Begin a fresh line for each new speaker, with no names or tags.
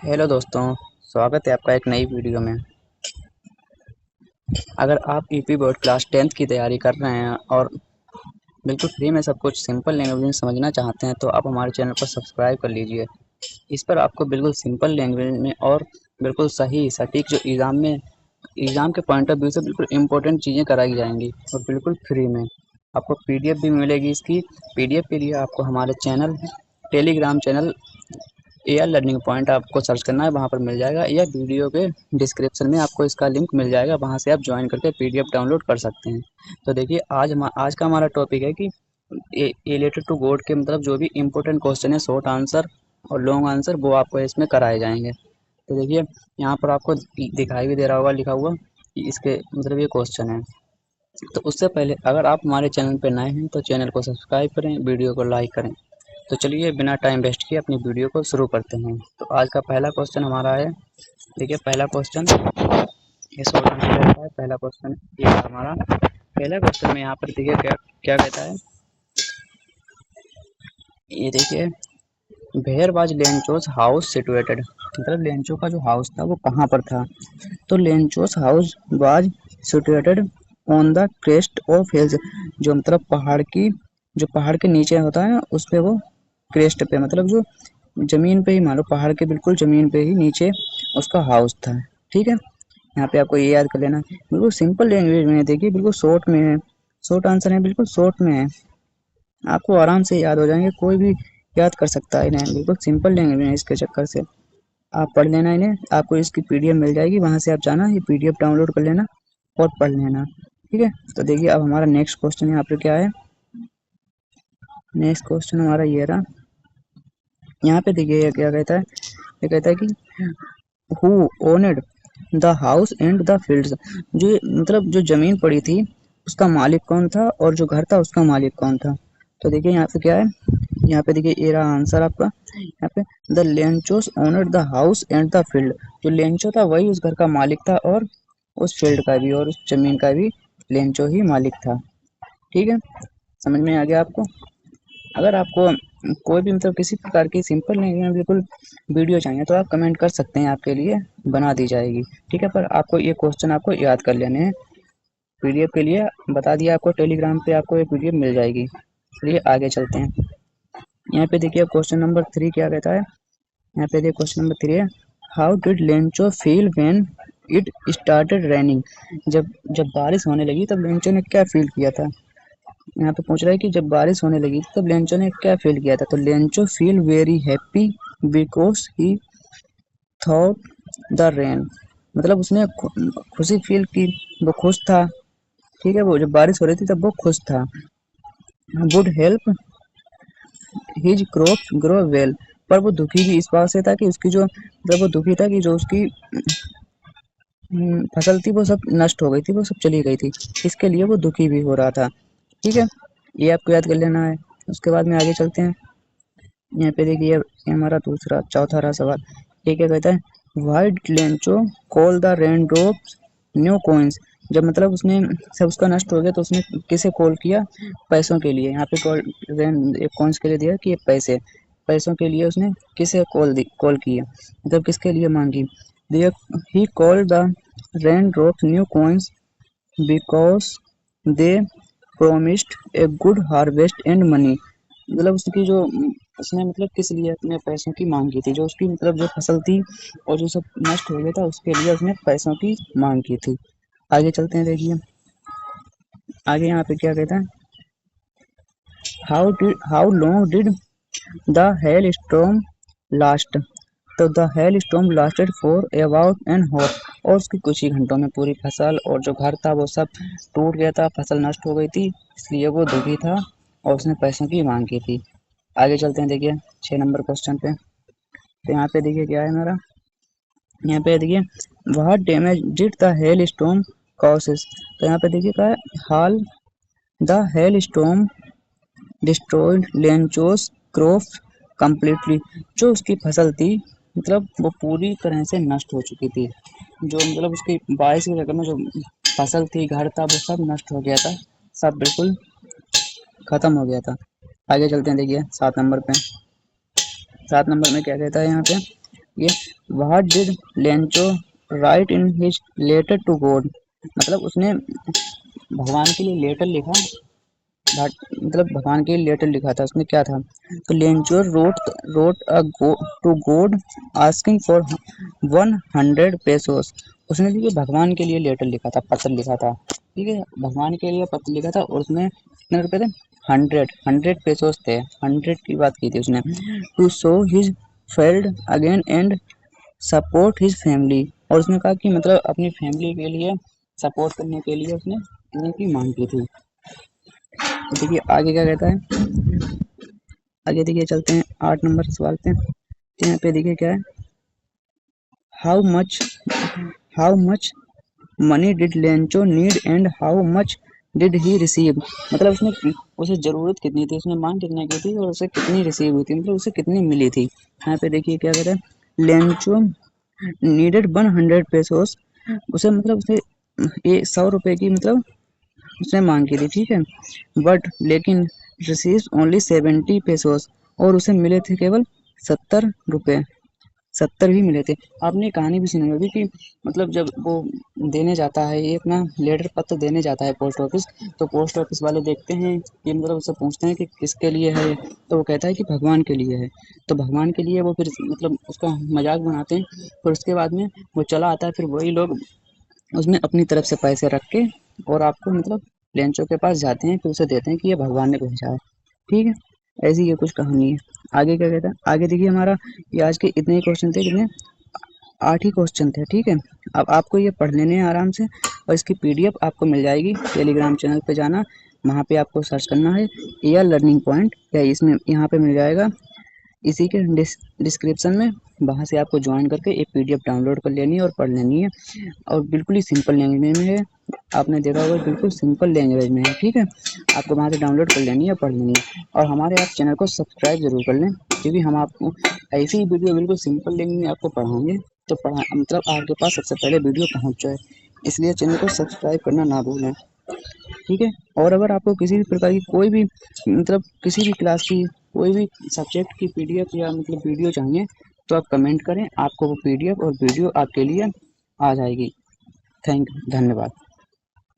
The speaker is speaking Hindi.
हेलो दोस्तों, स्वागत है आपका एक नई वीडियो में। अगर आप यूपी बोर्ड क्लास 10th की तैयारी कर रहे हैं और बिल्कुल फ्री में सब कुछ सिंपल लैंग्वेज में समझना चाहते हैं तो आप हमारे चैनल को सब्सक्राइब कर लीजिए। इस पर आपको बिल्कुल सिंपल लैंग्वेज में और बिल्कुल सही सटीक जो एग्ज़ाम के पॉइंट ऑफ व्यू से बिल्कुल इम्पोर्टेंट चीज़ें कराई जाएंगी और बिल्कुल फ्री में। आपको पीडीएफ भी मिलेगी इसकी। पीडीएफ के लिए आपको हमारे Telegram channel AR learning point आपको सर्च करना है, वहाँ पर मिल जाएगा, या वीडियो के डिस्क्रिप्शन में आपको इसका लिंक मिल जाएगा, वहाँ से आप ज्वाइन करके पीडीएफ डाउनलोड कर सकते हैं। तो देखिए आज का हमारा टॉपिक है कि रिलेटेड टू बोर्ड के मतलब जो भी इम्पोर्टेंट क्वेश्चन है, शॉर्ट आंसर और लॉन्ग आंसर, वो आपको इसमें कराए जाएंगे। तो देखिए यहाँ पर आपको दिखाई भी दे रहा होगा लिखा हुआ कि इसके मतलब ये क्वेश्चन है। तो उससे पहले अगर आप हमारे चैनल पर नए हैं तो चैनल को सब्सक्राइब करें, वीडियो को लाइक करें। तो चलिए बिना टाइम वेस्ट किए अपनी वीडियो को शुरू करते हैं। तो आज का पहला क्वेश्चन हमारा है, देखिए पहला क्वेश्चन ये शॉर्ट आंसर रहता है। पहला क्वेश्चन ये है हमारा। पहला क्वेश्चन में यहाँ पर देखिए क्या क्या कहता है, ये देखिए where was Lencho's house situated, मतलब लेंचो का जो हाउस था वो कहाँ पर था। तो Lencho's house was situated on the crest of hills, जो मतलब जो पहाड़ के नीचे होता है ना, उस पे वो क्रेस्ट पे मतलब जो जमीन पे ही, मान लो पहाड़ के बिल्कुल जमीन पे ही नीचे उसका हाउस था। ठीक है, यहाँ पे आपको ये याद कर लेना। बिल्कुल सिंपल लैंग्वेज में है, देखिए बिल्कुल शॉर्ट में है, शॉर्ट आंसर है, बिल्कुल शॉर्ट में है, आपको आराम से याद हो जाएंगे, कोई भी याद कर सकता है इन्हें, बिल्कुल सिंपल लैंग्वेज में है। इसके चक्कर से आप पढ़ लेना इन्हें, आपको इसकी पीडीएफ मिल जाएगी, वहां से आप जाना, ये पीडीएफ डाउनलोड कर लेना और पढ़ लेना। ठीक है, तो देखिए अब हमारा नेक्स्ट क्वेश्चन यहाँ पे क्या है। नेक्स्ट क्वेश्चन हमारा ये रहा। यहाँ पे देखिए ये क्या कहता है, ये कहता है कि who owned the house and the fields, जो मतलब जो जमीन पड़ी थी उसका मालिक कौन था और जो घर था उसका मालिक कौन था। तो देखिए यहाँ पे क्या है, यहाँ पे देखिए ये रहा आंसर आपका। यहाँ पे the Lencho's owned the house and the field, जो लेंचो था वही उस घर का मालिक था और उस फील्ड का भी और उस जमीन का भी लेंचो ही मालिक था। ठीक है, समझ में आ गया आपको। अगर आपको कोई भी मतलब किसी प्रकार की सिंपल लैंग्वेज में बिल्कुल वीडियो चाहिए तो आप कमेंट कर सकते हैं, आपके लिए बना दी जाएगी। ठीक है, पर आपको ये क्वेश्चन आपको याद कर लेने हैं। पीडीएफ के लिए बता दिया आपको, टेलीग्राम पे आपको ये पीडीएफ मिल जाएगी। चलिए आगे चलते हैं। यहाँ पे देखिए क्वेश्चन नंबर 3 क्या कहता है। यहाँ पे देखिए क्वेश्चन नंबर 3 है, how did Lencho feel when it started raining, जब जब बारिश होने लगी तब लेंचो ने क्या फील किया था। यहाँ पे पूछ रहा है कि जब बारिश होने लगी तब लेंचो ने क्या फील किया था। तो Lencho feel very happy because he thought the rain, मतलब उसने खुशी फील की, वो खुश था। ठीक है, वो जब बारिश हो रही थी तब वो खुश था। Would help his crop grow well, पर वो दुखी भी इस बात से था कि उसकी जो मतलब वो दुखी था कि जो उसकी फसल थी वो सब नष्ट हो गई थी, वो सब चली गई थी, इसके लिए वो दुखी भी हो रहा था। ठीक है, ये आपको याद कर लेना है। उसके बाद में आगे चलते हैं। यहाँ पे देखिए ये हमारा दूसरा चौथा रहा सवाल। ये क्या कहता है, why did Lencho call the rain drops new coins, जब मतलब उसने सब उसका नष्ट हो गया तो उसने किसे कॉल किया, पैसों के लिए। यहाँ पे कॉल रेन एक कॉइन्स के लिए दिया कि पैसे, पैसों के लिए उसने किसे कॉल किया, मतलब किसके लिए मांगी। He called the rain drops new coins because they promised a good harvest and money, मतलब उसकी जो उसने मतलब किस लिए अपने पैसों की मांग की थी, जो उसकी मतलब जो फसल थी और जो सब नष्ट हो गया था उसके लिए उसने पैसों की मांग की थी। आगे चलते हैं, देखिए आगे यहाँ पे क्या कहता है, how long did the hail storm last, तो the hail storm lasted for about an hour, और उसकी कुछ ही घंटों में पूरी फसल और जो घर था वो सब टूट गया था, फसल नष्ट हो गई थी, इसलिए वो दुखी था और उसने पैसों की मांग की थी। आगे चलते हैं, देखिए 6 नंबर क्वेश्चन पे। तो यहाँ पे देखिए क्या है हमारा, यहाँ पे देखिए what damage did the hail storm causes, तो यहाँ पे देखिए क्या है, हाल the hail storm destroyed Lencho's crop completely, जो उसकी फसल थी मतलब वो पूरी तरह से नष्ट हो चुकी थी, जो मतलब उसकी बारिश की वजह में जो फसल थी, घर था, वो सब नष्ट हो गया था, सब बिल्कुल खत्म हो गया था। आगे चलते हैं, देखिए 7 नंबर पे। 7 नंबर में क्या कहता है यहाँ पे, ये what did Lencho write in his letter to God, मतलब उसने भगवान के लिए लेटर लिखा, मतलब भगवान के लिए लेटर लिखा था उसने, क्या था, तो Lencho wrote wrote to God asking for 100 pesos. उसने देखिए भगवान के लिए लेटर लिखा था, पत्र लिखा था, ठीक है, भगवान के लिए पत्र लिखा था, और उसमें कितने रुपए थे, 100 पेसोस थे, 100 की बात की थी उसने, to sow his field again and support his family, और उसने कहा कि मतलब अपनी फैमिली के लिए सपोर्ट करने के लिए उसने इतने की मांग की थी। तो देखिए आगे क्या कहता है, आगे देखिए चलते हैं 8 नंबर सवाल पे। तो यहाँ पे देखिए क्या है, how much how much money did Lencho need and how much did he receive, मतलब उसने उसे जरूरत कितनी थी, उसने मांग कितने की थी, और उसे कितनी रिसीव हुई थी, मतलब उसे कितनी मिली थी। यहाँ पे देखिए क्या कहता है, लेंचो नीडेड 100 पेसोस, उसे मतलब उसे ये 100 रुपए की मतलब उसने मांग की थी, ठीक है, बट लेकिन रिसीव ओनली 70 पेसोस, और उसे मिले थे केवल 70 रुपए, 70 ही मिले थे। आपने कहानी भी सुनी होगी कि मतलब जब वो देने जाता है, ये अपना लेटर पत्र देने जाता है पोस्ट ऑफिस, तो पोस्ट ऑफिस वाले देखते हैं कि मतलब उससे पूछते हैं कि किसके लिए है, तो वो कहता है कि भगवान के लिए है, तो भगवान के लिए वो फिर मतलब उसका मजाक बनाते हैं, फिर उसके बाद में वो चला आता है, फिर वही लोग उसमें अपनी तरफ से पैसे रख के और आपको मतलब लेंचो के पास जाते हैं, फिर उसे देते हैं कि ये भगवान ने भेजा है, ठीक है, ऐसी ये कुछ कहानी है। आगे क्या कहता है, आगे देखिए हमारा ये आज के इतने ही क्वेश्चन थे, कितने, 8 ही क्वेश्चन थे, ठीक है। अब आपको ये पढ़ लेने हैं आराम से, और इसकी पीडीएफ आपको मिल जाएगी, टेलीग्राम चैनल पे जाना, वहाँ पे आपको सर्च करना है एआर लर्निंग पॉइंट, या इसमें यहाँ पे मिल जाएगा इसी के डिस्क्रिप्शन में, वहाँ से आपको ज्वाइन करके एक पीडीएफ डाउनलोड कर लेनी है और पढ़ लेनी है, और बिल्कुल ही सिंपल लैंग्वेज में है, आपने देखा होगा बिल्कुल सिंपल लैंग्वेज में है, ठीक है, आपको वहाँ से डाउनलोड कर लेनी है, पढ़ लेनी है, और हमारे आप चैनल को सब्सक्राइब जरूर कर लें, क्योंकि हम आपको ऐसी ही वीडियो बिल्कुल सिंपल लैंग्वेज में आपको पढ़ाएंगे, तो पढ़ा मतलब आपके पास सबसे पहले वीडियो पहुँच जाए, इसलिए चैनल को सब्सक्राइब करना ना भूलें, ठीक है। और अगर आपको किसी भी प्रकार की कोई भी मतलब किसी भी क्लास की कोई भी सब्जेक्ट की पीडीएफ या मतलब वीडियो चाहिए, तो आप कमेंट करें, आपको वो पीडीएफ और वीडियो आपके लिए आ जाएगी। धन्यवाद।